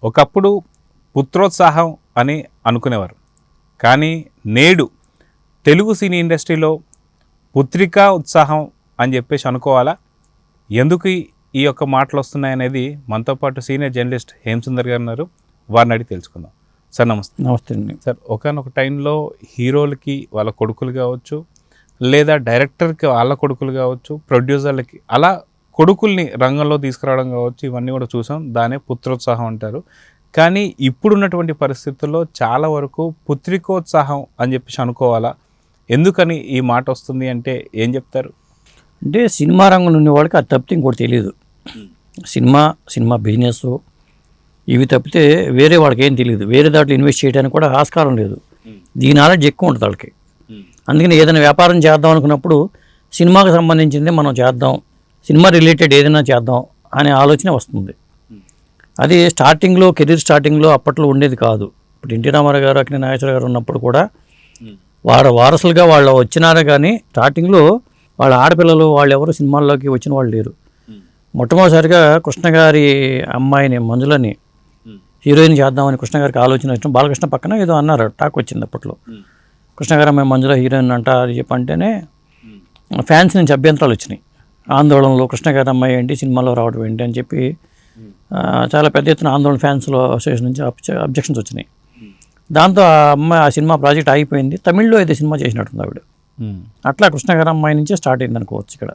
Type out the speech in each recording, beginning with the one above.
ఒకప్పుడు పుత్రోత్సాహం అని అనుకునేవారు, కానీ నేడు తెలుగు సినీ ఇండస్ట్రీలో పుత్రికా ఉత్సాహం అని చెప్పేసి అనుకోవాలా? ఎందుకు ఈ యొక్క మాటలు వస్తున్నాయనేది మనతో పాటు సీనియర్ జర్నలిస్ట్ హేమసుందర్ గారు ఉన్నారు, వారిని అడిగి తెలుసుకుందాం. సార్ నమస్తే. నమస్తే అండి. సార్, ఒకానొక టైంలో హీరోలకి వాళ్ళ కొడుకులు కావచ్చు, లేదా డైరెక్టర్కి వాళ్ళ కొడుకులు కావచ్చు, ప్రొడ్యూసర్లకి అలా కొడుకుల్ని రంగంలో తీసుకురావడం కావచ్చు, ఇవన్నీ కూడా చూసాం. దానే పుత్రోత్సాహం అంటారు. కానీ ఇప్పుడున్నటువంటి పరిస్థితుల్లో చాలా వరకు పుత్రికోత్సాహం అని చెప్పేసి అనుకోవాలా? ఎందుకని ఈ మాట వస్తుంది అంటే ఏం చెప్తారు? అంటే సినిమా రంగంలో ఉన్న వాళ్ళకి అది తప్పితే ఇంకోటి తెలియదు. సినిమా బిజినెస్ ఇవి తప్పితే వేరే వాళ్ళకి ఏం తెలియదు. వేరే దాంట్లో ఇన్వెస్ట్ చేయడానికి కూడా ఆస్కారం లేదు. దీని నాలెడ్జ్ ఎక్కువ ఉంటుంది వాళ్ళకి. అందుకని ఏదైనా వ్యాపారం చేద్దాం అనుకున్నప్పుడు సినిమాకి సంబంధించింది మనం చేద్దాం, సినిమా రిలేటెడ్ ఏదైనా చేద్దాం అనే ఆలోచన వస్తుంది. అది స్టార్టింగ్లో, కెరీర్ స్టార్టింగ్లో అప్పట్లో ఉండేది కాదు. ఇప్పుడు ఎన్టీ రామారావు గారు, అక్కినేని నాగేశ్వర గారు ఉన్నప్పుడు కూడా వారసులుగా వాళ్ళు వచ్చినారు. కానీ స్టార్టింగ్లో వాళ్ళ ఆడపిల్లలు వాళ్ళు ఎవరు సినిమాల్లోకి వచ్చిన వాళ్ళు లేరు. మొట్టమొదటిసారిగా కృష్ణ గారి అమ్మాయిని, మంజులని హీరోయిన్ చేద్దామని కృష్ణ గారికి ఆలోచన వచ్చిన. బాలకృష్ణ పక్కన ఏదో అన్నారు, టాక్ వచ్చింది అప్పట్లో. కృష్ణ గారు అమ్మాయి మంజుల హీరోయిన్ అంట అని చెప్పంటేనే ఫ్యాన్స్ నుంచి అభ్యంతరాలు వచ్చినాయి. ఆందోళనలో కృష్ణ గారి అమ్మాయి ఏంటి సినిమాలో రావడం ఏంటి అని చెప్పి చాలా పెద్ద ఎత్తున ఆందోళన ఫ్యాన్స్లో అసోసియేషన్ నుంచి అబ్జెక్షన్స్ వచ్చినాయి. దాంతో ఆ అమ్మాయి ఆ సినిమా ప్రాజెక్ట్ ఆగిపోయింది. తమిళ్లో అయితే సినిమా చేసినట్టుంది ఆవిడ. అట్లా కృష్ణ గారి అమ్మాయి నుంచే స్టార్ట్ అయింది అనుకోవచ్చు. ఇక్కడ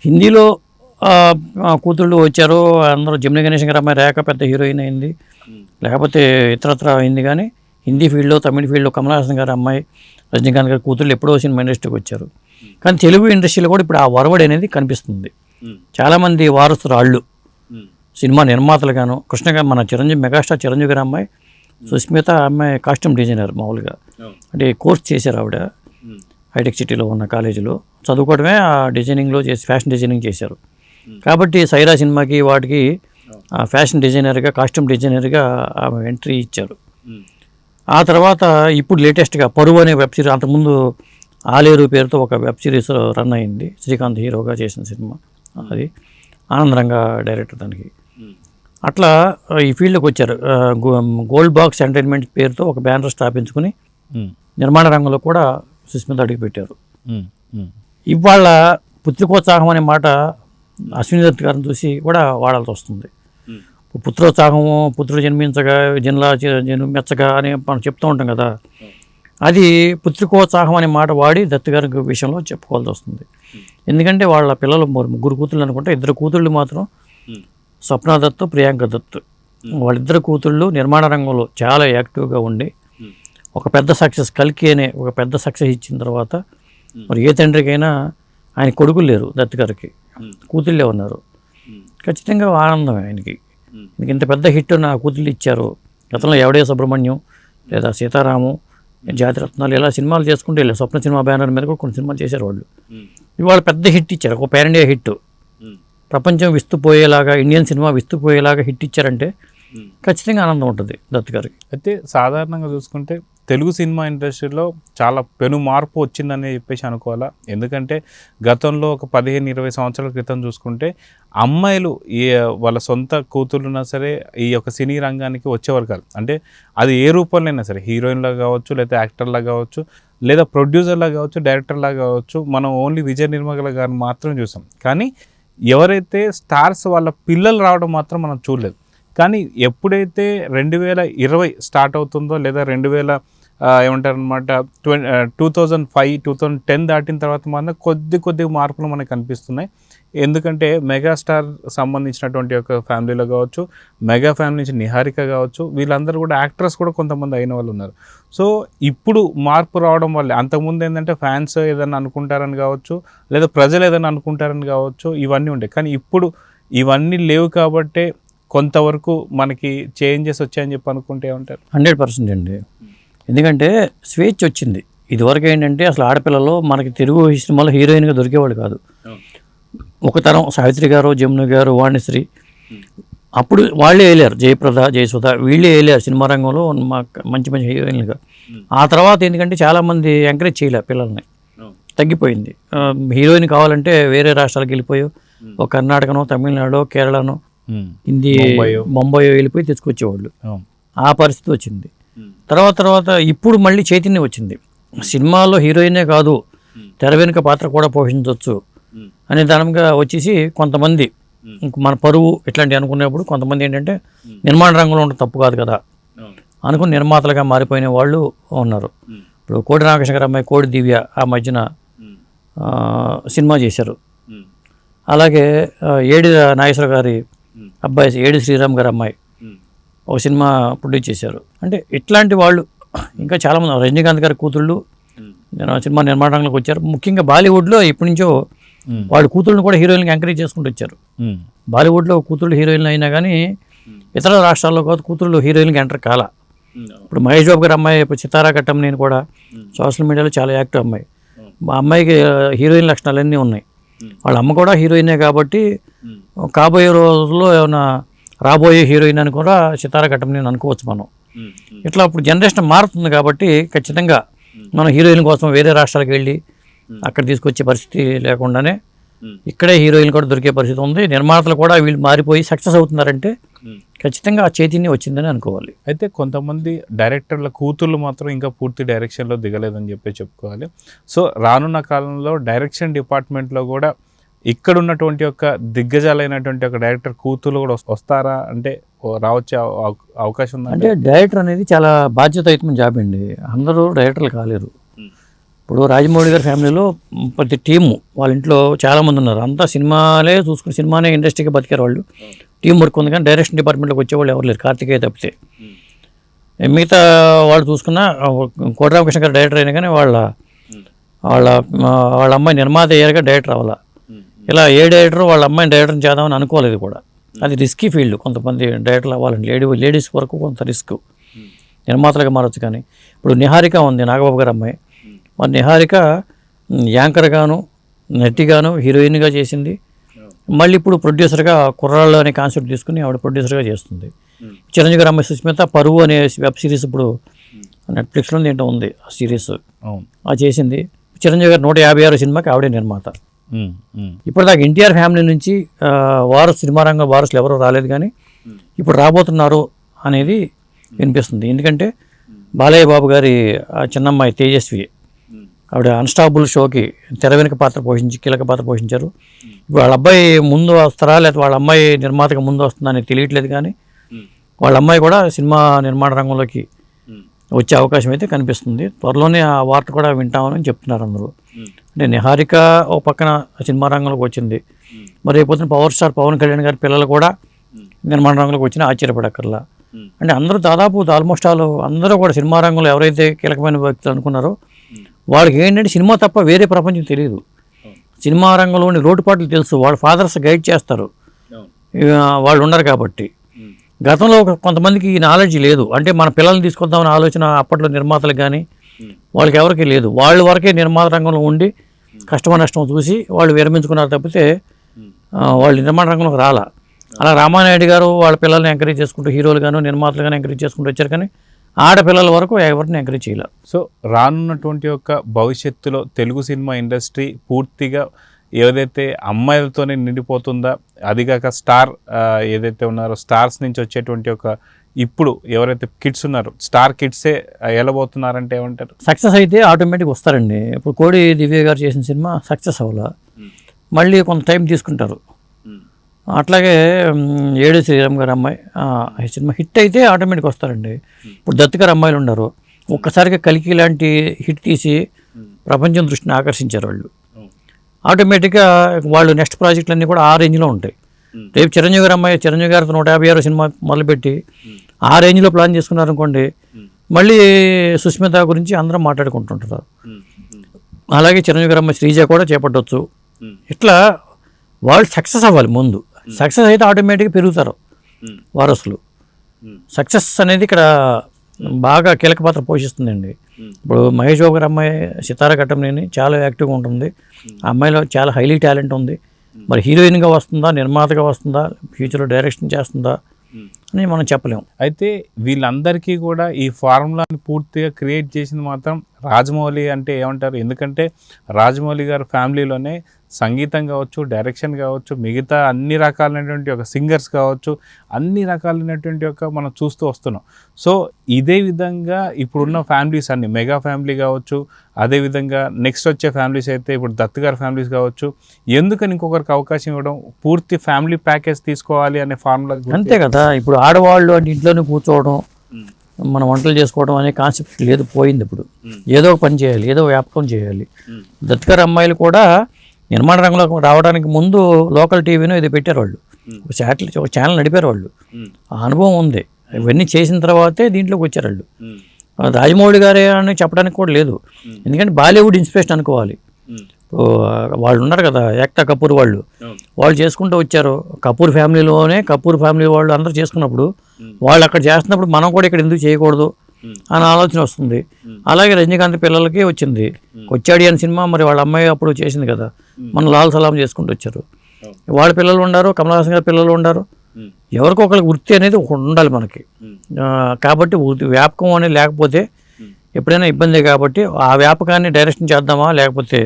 హిందీలో కూతుళ్ళు వచ్చారు అందరూ. జమినీ గణేశన్ గారి అమ్మాయి రేఖ పెద్ద హీరోయిన్ అయింది, లేకపోతే ఇతరత్ర అయింది. కానీ హిందీ ఫీల్డ్లో, తమిళ ఫీల్డ్లో కమల్ హాసన్ గారి అమ్మాయి, రజనీకాంత్ గారి కూతుళ్ళు ఎప్పుడో సినిమా ఇండస్ట్రీకి వచ్చారు. కానీ తెలుగు ఇండస్ట్రీలో కూడా ఇప్పుడు ఆ వరవడి అనేది కనిపిస్తుంది. చాలామంది వారసురాళ్ళు సినిమా నిర్మాతలుగాను. కృష్ణ గారు మన మెగాస్టార్ చిరంజీవి గారి అమ్మాయి సుస్మిత, అమ్మాయి కాస్ట్యూమ్ డిజైనర్. మామూలుగా అంటే కోర్స్ చేశారు ఆవిడ హైటెక్ సిటీలో ఉన్న కాలేజీలో చదువుకోవడమే. ఆ డిజైనింగ్లో చేసి ఫ్యాషన్ డిజైనింగ్ చేశారు. కాబట్టి సైరా సినిమాకి వాటికి ఫ్యాషన్ డిజైనర్గా, కాస్ట్యూమ్ డిజైనర్గా ఆమె ఎంట్రీ ఇచ్చారు. ఆ తర్వాత ఇప్పుడు లేటెస్ట్గా పరువు అనే వెబ్ సిరీస్, అంతకుముందు ఆలేరు పేరుతో ఒక వెబ్ సిరీస్ రన్ అయింది. శ్రీకాంత్ హీరోగా చేసిన సినిమా అది. ఆనందరంగ డైరెక్టర్ దానికి. అట్లా ఈ ఫీల్డ్కి వచ్చారు. గోల్డ్ బాక్స్ ఎంటర్టైన్మెంట్ పేరుతో ఒక బ్యానర్ స్థాపించుకుని నిర్మాణ రంగంలో కూడా సుస్మిత అడుగు పెట్టారు. ఇవాళ పుత్రికోత్సాహం అనే మాట అశ్విని దత్ గారిని చూసి కూడా వాడాల్సి వస్తుంది. పుత్రోత్సాహము, పుత్రుడు జన్మించగా జన్మెచ్చగా అని మనం చెప్తూ ఉంటాం కదా. అది పుత్రికోత్సాహం అనే మాట వాడి దత్ గారి విషయంలో చెప్పుకోవాల్సి వస్తుంది. ఎందుకంటే వాళ్ళ పిల్లలు ముగ్గురు కూతుళ్ళు అనుకుంటే, ఇద్దరు కూతుళ్ళు మాత్రం స్వప్న దత్, ప్రియాంక దత్. వాళ్ళిద్దరు కూతుళ్ళు నిర్మాణ రంగంలో చాలా యాక్టివ్గా ఉండి ఒక పెద్ద సక్సెస్, కల్కి అనే ఒక పెద్ద సక్సెస్ ఇచ్చిన తర్వాత మరి ఏ తండ్రికైనా ఆయన కొడుకులు లేరు, దత్ గారికి కూతుళ్ళే ఉన్నారు. ఖచ్చితంగా ఆనందం ఆయనకి. ఇంత పెద్ద హిట్ నా కూతుళ్ళు ఇచ్చారు. గతంలో ఎవడే సుబ్రహ్మణ్యం లేదా సీతారాము, జాతిరత్నాలు ఇలా సినిమాలు చేసుకుంటూ వెళ్ళారు. స్వప్న సినిమా బ్యానర్ మీద కూడా కొన్ని సినిమాలు చేశారు వాళ్ళు. ఇవాళ పెద్ద హిట్ ఇచ్చారు, ఒక పాన్ ఇండియా హిట్. ప్రపంచం విస్తుపోయేలాగా, ఇండియన్ సినిమా విస్తుపోయేలాగా హిట్ ఇచ్చారంటే ఖచ్చితంగా ఆనందం ఉంటుంది దత్ గారికి. అయితే సాధారణంగా చూసుకుంటే తెలుగు సినిమా ఇండస్ట్రీలో చాలా పెను మార్పు వచ్చిందని చెప్పేసి అనుకోవాలా? ఎందుకంటే గతంలో ఒక 15-20 సంవత్సరాల క్రితం చూసుకుంటే అమ్మాయిలు వాళ్ళ సొంత కూతురున్నా సరే ఈ యొక్క సినీ రంగానికి వచ్చేవారు కాదు. అంటే అది ఏ రూపంలో అయినా సరే, హీరోయిన్లా కావచ్చు, లేదా యాక్టర్లా కావచ్చు, లేదా ప్రొడ్యూసర్లా కావచ్చు, డైరెక్టర్లా కావచ్చు. మనం ఓన్లీ విజయ నిర్మల గారిని మాత్రం చూసాం. కానీ ఎవరైతే స్టార్స్ వాళ్ళ పిల్లలు రావడం మాత్రం మనం చూడలేదు. కానీ ఎప్పుడైతే 2020 స్టార్ట్ అవుతుందో, లేదా 2000 ఏమంటారనమాట 2005, 2010 దాటిన తర్వాత మాత్రం కొద్ది మార్పులు మనకు కనిపిస్తున్నాయి. ఎందుకంటే మెగాస్టార్ సంబంధించినటువంటి ఒక ఫ్యామిలీలో కావచ్చు, మెగా ఫ్యామిలీ నుంచి నిహారిక కావచ్చు, వీళ్ళందరూ కూడా యాక్టర్స్ కూడా కొంతమంది అయిన వాళ్ళు ఉన్నారు. సో ఇప్పుడు మార్పు రావడం వల్ల, అంతకుముందు ఏంటంటే ఫ్యాన్స్ ఏదైనా అనుకుంటారని కావచ్చు, లేదా ప్రజలు ఏదైనా అనుకుంటారని కావచ్చు, ఇవన్నీ ఉండే. కానీ ఇప్పుడు ఇవన్నీ లేవు కాబట్టే కొంతవరకు మనకి చేంజెస్ వచ్చాయని చెప్పి అనుకుంటే ఉంటారు. 100% అండి. ఎందుకంటే స్వేచ్ఛ వచ్చింది. ఇదివరకు ఏంటంటే అసలు ఆడపిల్లలు మనకి తెలుగు సినిమాలో హీరోయిన్గా దొరికేవాళ్ళు కాదు. ఒక తరం సావిత్రి గారు, జమున గారు, వాణిశ్రీ, అప్పుడు వాళ్ళే వెళ్ళారు. జయప్రద, జయసుధ వీళ్ళే వెళ్ళారు సినిమా రంగంలో మంచి హీరోయిన్లుగా. ఆ తర్వాత ఎందుకంటే చాలామంది ఎంకరేజ్ చేయలే పిల్లల్ని, తగ్గిపోయింది. హీరోయిన్ కావాలంటే వేరే రాష్ట్రాలకు వెళ్ళిపోయి, ఒక కర్ణాటకనో, తమిళనాడో, కేరళనో హిందీ ముంబై వెళ్ళిపోయి తీసుకొచ్చేవాళ్ళు. అవును. ఆ పరిస్థితి వచ్చింది. తర్వాత ఇప్పుడు మళ్ళీ చైతన్యం వచ్చింది. సినిమాలో హీరోయినే కాదు, తెర వెనుక పాత్ర కూడా పోషించవచ్చు అనే దానిగా వచ్చేసి కొంతమంది మన పరువు ఇట్లాంటివి అనుకునేప్పుడు కొంతమంది ఏంటంటే నిర్మాణ రంగంలో ఉంటే తప్పు కాదు కదా అనుకుని నిర్మాతలుగా మారిపోయిన వాళ్ళు ఉన్నారు. ఇప్పుడు కోడి రామకృష్ణ గారి అమ్మాయి కోడి దివ్య ఆ మధ్యన సినిమా చేశారు. అలాగే ఏడి నాగేశ్వర గారి అబ్బాయి ఏడి శ్రీరామ్ గారి అమ్మాయి ఒక సినిమా ప్రొడ్యూస్ చేశారు. అంటే ఇట్లాంటి వాళ్ళు ఇంకా చాలామంది, రజనీకాంత్ గారి కూతుళ్ళు సినిమా నిర్మాణ రంగంలోకి వచ్చారు. ముఖ్యంగా బాలీవుడ్లో ఇప్పటి నుంచో వాళ్ళ కూతుళ్ళని కూడా హీరోయిన్కి ఎంకరేజ్ చేసుకుంటూ వచ్చారు. బాలీవుడ్లో కూతుళ్ళు హీరోయిన్లు అయినా కానీ ఇతర రాష్ట్రాల్లో కాదు కూతుళ్ళు హీరోయిన్కి ఎంటర్ కాల. ఇప్పుడు మహేష్ బాబు గారి అమ్మాయి ఇప్పుడు సితారా కట్టం నేను కూడా సోషల్ మీడియాలో చాలా యాక్టివ్ అమ్మాయి. మా అమ్మాయికి హీరోయిన్ లక్షణాలన్నీ ఉన్నాయి. వాళ్ళ అమ్మ కూడా హీరోయినే కాబట్టి కాబోయే రోజుల్లో ఏమైనా రాబోయే హీరోయిన్ అని కూడా సితారా కట్టం నేను అనుకోవచ్చు మనం. ఇట్లా ఇప్పుడు జనరేషన్ మారుతుంది కాబట్టి ఖచ్చితంగా మనం హీరోయిన్ కోసం వేరే రాష్ట్రాలకు వెళ్ళి అక్కడ తీసుకొచ్చే పరిస్థితి లేకుండానే ఇక్కడే హీరోయిన్ కూడా దొరికే పరిస్థితి ఉంది. నిర్మాతలు కూడా వీళ్ళు మారిపోయి సక్సెస్ అవుతున్నారంటే ఖచ్చితంగా ఆ చైతన్యం వచ్చిందని అనుకోవాలి. అయితే కొంతమంది డైరెక్టర్ల కూతుళ్ళు మాత్రం ఇంకా పూర్తి డైరెక్షన్లో దిగలేదని చెప్పి చెప్పుకోవాలి. సో రానున్న కాలంలో డైరెక్షన్ డిపార్ట్మెంట్లో కూడా ఇక్కడ ఉన్నటువంటి ఒక దిగ్గజాలైనటువంటి ఒక డైరెక్టర్ కూతుళ్ళు కూడా వస్తారా, అంటే రావచ్చే అవకాశం ఉందా? అంటే డైరెక్టర్ అనేది చాలా బాధ్యతాయుతమైన జాబ్ అండి. అందరూ డైరెక్టర్లు కాలేరు. ఇప్పుడు రాజమౌళి గారి ఫ్యామిలీలో ప్రతి టీము వాళ్ళ ఇంట్లో చాలామంది ఉన్నారు. అంతా సినిమాలే చూసుకుని సినిమానే ఇండస్ట్రీకి బతికారు వాళ్ళు. టీం వర్క్ ఉంది కానీ డైరెక్షన్ డిపార్ట్మెంట్లోకి వచ్చేవాళ్ళు ఎవరు లేరు, కార్తికేయ తప్పితే. మిగతా వాళ్ళు చూసుకున్న కోటి రామకృష్ణ గారు డైరెక్టర్ అయినా కానీ వాళ్ళ అమ్మాయి నిర్మాత అయ్యారుగా డైరెక్టర్ అవ్వాల. ఇలా ఏ డైరెక్టర్ వాళ్ళ అమ్మాయిని డైరెక్టర్ చేద్దామని అనుకోలేదు కూడా. అది రిస్కీ ఫీల్డ్. కొంతమంది డైరెక్టర్లు అవ్వాలండి, లేడీస్ వరకు కొంత రిస్క్. నిర్మాతలుగా మారచ్చు. కానీ ఇప్పుడు నిహారిక ఉంది, నాగబాబు గారి అమ్మాయి. మరి నిహారిక యాంకర్గాను నటిగాను హీరోయిన్గా చేసింది. మళ్ళీ ఇప్పుడు ప్రొడ్యూసర్గా కుర్రాళ్ళు అనే కాన్సెప్ట్ తీసుకుని ఆవిడ ప్రొడ్యూసర్గా చేస్తుంది. చిరంజీవి గారి అమ్మాయి సుస్మిత పరువు అనే వెబ్ సిరీస్ ఇప్పుడు నెట్ఫ్లిక్స్లో ఏంటో ఉంది ఆ సిరీస్, అది చేసింది. చిరంజీవి గారు 156 సినిమాకి ఆవిడే నిర్మాత. ఇప్పటిదాకా ఎన్టీఆర్ ఫ్యామిలీ నుంచి సినిమా రంగం వారసులు ఎవరో రాలేదు, కానీ ఇప్పుడు రాబోతున్నారు అనేది వినిపిస్తుంది. ఎందుకంటే బాలయ్య బాబు గారి చిన్నమ్మాయి తేజస్వి ఆవిడ అన్స్టాపుల్ షోకి తెర వెనుక కీలక పాత్ర పోషించారు. ఇప్పుడు వాళ్ళ అబ్బాయి ముందు వస్తారా లేకపోతే వాళ్ళ అమ్మాయి నిర్మాతగా ముందు వస్తుందని తెలియట్లేదు, కానీ వాళ్ళ అమ్మాయి కూడా సినిమా నిర్మాణ రంగంలోకి వచ్చే అవకాశం అయితే కనిపిస్తుంది. త్వరలోనే ఆ వార్త కూడా వింటామని చెప్తున్నారు అందరూ. అంటే నిహారిక ఒక పక్కన సినిమా రంగంలోకి వచ్చింది, మరి రేపు పవర్ స్టార్ పవన్ కళ్యాణ్ గారి పిల్లలు కూడా నిర్మాణ రంగంలోకి వచ్చినా ఆశ్చర్యపడక్కర్లా. అంటే అందరూ దాదాపు ఆల్మోస్ట్ అందరూ కూడా సినిమా రంగంలో ఎవరైతే కీలకమైన వ్యక్తులు అనుకున్నారో వాళ్ళకి ఏంటంటే సినిమా తప్ప వేరే ప్రపంచం తెలియదు. సినిమా రంగంలోని లోటుపాట్లు తెలుసు, వాళ్ళ ఫాదర్స్ గైడ్ చేస్తారు, వాళ్ళు ఉన్నారు కాబట్టి. గతంలో కొంతమందికి ఈ నాలెడ్జ్ లేదు. అంటే మన పిల్లల్ని తీసుకొద్దామని ఆలోచన అప్పట్లో నిర్మాతలకు కానీ వాళ్ళకి ఎవరికి లేదు. వాళ్ళ వరకే నిర్మాత రంగంలో ఉండి కష్టమ నష్టం చూసి వాళ్ళు విరమించుకున్నారు తప్పితే వాళ్ళు నిర్మాణ రంగంలోకి రాలా. అలా రామానాయుడు గారు వాళ్ళ పిల్లల్ని ఎంకరేజ్ చేసుకుంటూ హీరోలు గాను నిర్మాతలు కానీ ఎంకరేజ్ చేసుకుంటూ వచ్చారు, కానీ ఆడపిల్లల వరకు ఎవరిని ఎంకరేజ్ చేయాలి. సో రానున్నటువంటి యొక్క భవిష్యత్తులో తెలుగు సినిమా ఇండస్ట్రీ పూర్తిగా ఏదైతే అమ్మాయిలతోనే నిండిపోతుందా, అదిగాక స్టార్ ఏదైతే ఉన్నారో స్టార్స్ నుంచి వచ్చేటువంటి ఒక ఇప్పుడు ఎవరైతే కిడ్స్ ఉన్నారో స్టార్ కిడ్సే వెళ్ళబోతున్నారంటే ఏమంటారు? సక్సెస్ అయితే ఆటోమేటిక్గా వస్తారండి. ఇప్పుడు కోడి దివ్య గారు చేసిన సినిమా సక్సెస్ అవ్వాల, మళ్ళీ కొంత టైం తీసుకుంటారు. అట్లాగే ఏడు శ్రీరామ్ గారి అమ్మాయి సినిమా హిట్ అయితే ఆటోమేటిక్గా వస్తారండి. ఇప్పుడు దత్తు గారు అమ్మాయిలు ఉన్నారు, ఒక్కసారిగా కలికి లాంటి హిట్ తీసి ప్రపంచం దృష్టిని ఆకర్షించారు వాళ్ళు. ఆటోమేటిక్గా వాళ్ళు నెక్స్ట్ ప్రాజెక్టులన్నీ కూడా ఆ రేంజ్లో ఉంటాయి. రేపు చిరంజీవి గారి అమ్మాయి చిరంజీవి గారితో 156 సినిమా మొదలుపెట్టి ఆ రేంజ్లో ప్లాన్ చేసుకున్నారు అనుకోండి, మళ్ళీ సుస్మిత గురించి అందరం మాట్లాడుకుంటుంటారు. అలాగే చిరంజీవి గారి అమ్మాయి శ్రీజ కూడా చేపట్టవచ్చు. ఇట్లా వాళ్ళు సక్సెస్ అవ్వాలి ముందు. సక్సెస్ అయితే ఆటోమేటిక్గా పెరుగుతారు వారసులు. సక్సెస్ అనేది ఇక్కడ బాగా కీలక పాత్ర పోషిస్తుందండి. ఇప్పుడు మహేష్ బాబు గారి అమ్మాయి సితారా కట్టంనేని చాలా యాక్టివ్గా ఉంటుంది. ఆ అమ్మాయిలో చాలా హైలీ టాలెంట్ ఉంది. మరి హీరోయిన్గా వస్తుందా, నిర్మాతగా వస్తుందా, ఫ్యూచర్లో డైరెక్షన్ చేస్తుందా అని మనం చెప్పలేము. అయితే వీళ్ళందరికీ కూడా ఈ ఫార్ములాని పూర్తిగా క్రియేట్ చేసింది మాత్రం రాజమౌళి అంటే ఏమంటారు? ఎందుకంటే రాజమౌళి గారి ఫ్యామిలీలోనే సంగీతం కావచ్చు, డైరెక్షన్ కావచ్చు, మిగతా అన్ని రకాలైనటువంటి ఒక సింగర్స్ కావచ్చు, అన్ని రకాలైనటువంటి ఒక మనం చూస్తూ వస్తున్నాం. సో ఇదే విధంగా ఇప్పుడున్న ఫ్యామిలీస్ అన్ని మెగా ఫ్యామిలీ కావచ్చు, అదేవిధంగా నెక్స్ట్ వచ్చే ఫ్యామిలీస్ అయితే ఇప్పుడు దత్ గారి ఫ్యామిలీస్ కావచ్చు, ఎందుకని ఇంకొకరికి అవకాశం ఇవ్వడం, పూర్తి ఫ్యామిలీ ప్యాకేజ్ తీసుకోవాలి అనే ఫార్ములా. అంతే కదా, ఇప్పుడు ఆడవాళ్ళు అంటే ఇంట్లోనే కూర్చోవడం, మనం వంటలు చేసుకోవడం అనే కాన్సెప్ట్ లేదు, పోయింది. ఇప్పుడు ఏదో ఒక పని చేయాలి, ఏదో వ్యాపకం చేయాలి. దత్ గారి అమ్మాయిలు కూడా నిర్మాణ రంగంలోకి రావడానికి ముందు లోకల్ టీవీను ఇది పెట్టారు వాళ్ళు, ఒక ఛానల్ నడిపారు వాళ్ళు, ఆ అనుభవం ఉంది. ఇవన్నీ చేసిన తర్వాతే దీంట్లోకి వచ్చారు వాళ్ళు. రాజమౌళి గారే అని చెప్పడానికి కూడా లేదు, ఎందుకంటే బాలీవుడ్ ఇన్స్పిరేషన్ అనుకోవాలి. వాళ్ళు ఉన్నారు కదా ఏక్తా కపూర్ వాళ్ళు చేసుకుంటూ వచ్చారు. కపూర్ ఫ్యామిలీలోనే కపూర్ ఫ్యామిలీ వాళ్ళు అందరూ చేసుకున్నప్పుడు వాళ్ళు అక్కడ చేస్తున్నప్పుడు మనం కూడా ఇక్కడ ఎందుకు చేయకూడదు అని ఆలోచన వస్తుంది. అలాగే రజనీకాంత్ పిల్లలకి వచ్చింది, కొచ్చాడి అని సినిమా మరి వాళ్ళ అమ్మాయి అప్పుడు చేసింది కదా, మన లాల్ సలాం చేసుకుంటూ వచ్చారు. వాళ్ళ పిల్లలు ఉన్నారు, కమల్ హాసన్ గారి పిల్లలు ఉన్నారు. ఎవరికో ఒకరికి వృత్తి అనేది ఉండాలి మనకి. కాబట్టి వ్యాపకం అనేది లేకపోతే ఎప్పుడైనా ఇబ్బందే. కాబట్టి ఆ వ్యాపకాన్ని డైరెక్షన్ చేద్దామా లేకపోతే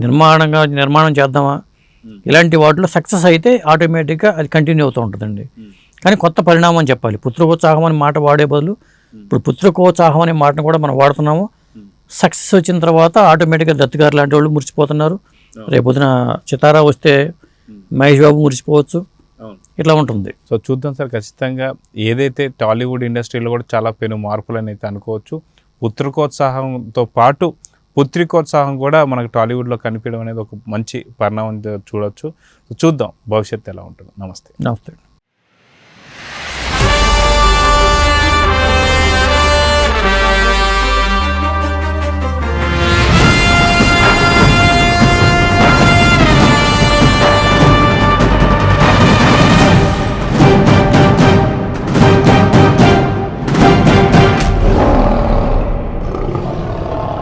నిర్మాణం చేద్దామా, ఇలాంటి వాటిలో సక్సెస్ అయితే ఆటోమేటిక్గా అది కంటిన్యూ అవుతూ ఉంటుందండి. కానీ కొత్త పరిణామం చెప్పాలి. పుత్రకోత్సాహం అనే మాట వాడే బదులు ఇప్పుడు పుత్రకోత్సాహం అనే మాటను కూడా మనం వాడుతున్నాము. సక్సెస్ వచ్చిన తర్వాత ఆటోమేటిక్గా దత్ గారు లాంటి వాళ్ళు మురిసిపోతున్నారు. రేపొద్దున చితారా వస్తే మహేష్ బాబు మురిసిపోవచ్చు. ఇట్లా ఉంటుంది. సో చూద్దాం సార్, ఖచ్చితంగా ఏదైతే టాలీవుడ్ ఇండస్ట్రీలో కూడా చాలా పెను మార్పులని అయితే అనుకోవచ్చు. పుత్రికోత్సాహంతో పాటు పుత్రికోత్సాహం కూడా మనకు టాలీవుడ్లో కనిపించడం అనేది ఒక మంచి పరిణామం చూడవచ్చు. చూద్దాం భవిష్యత్తు ఎలా ఉంటుందో. నమస్తే.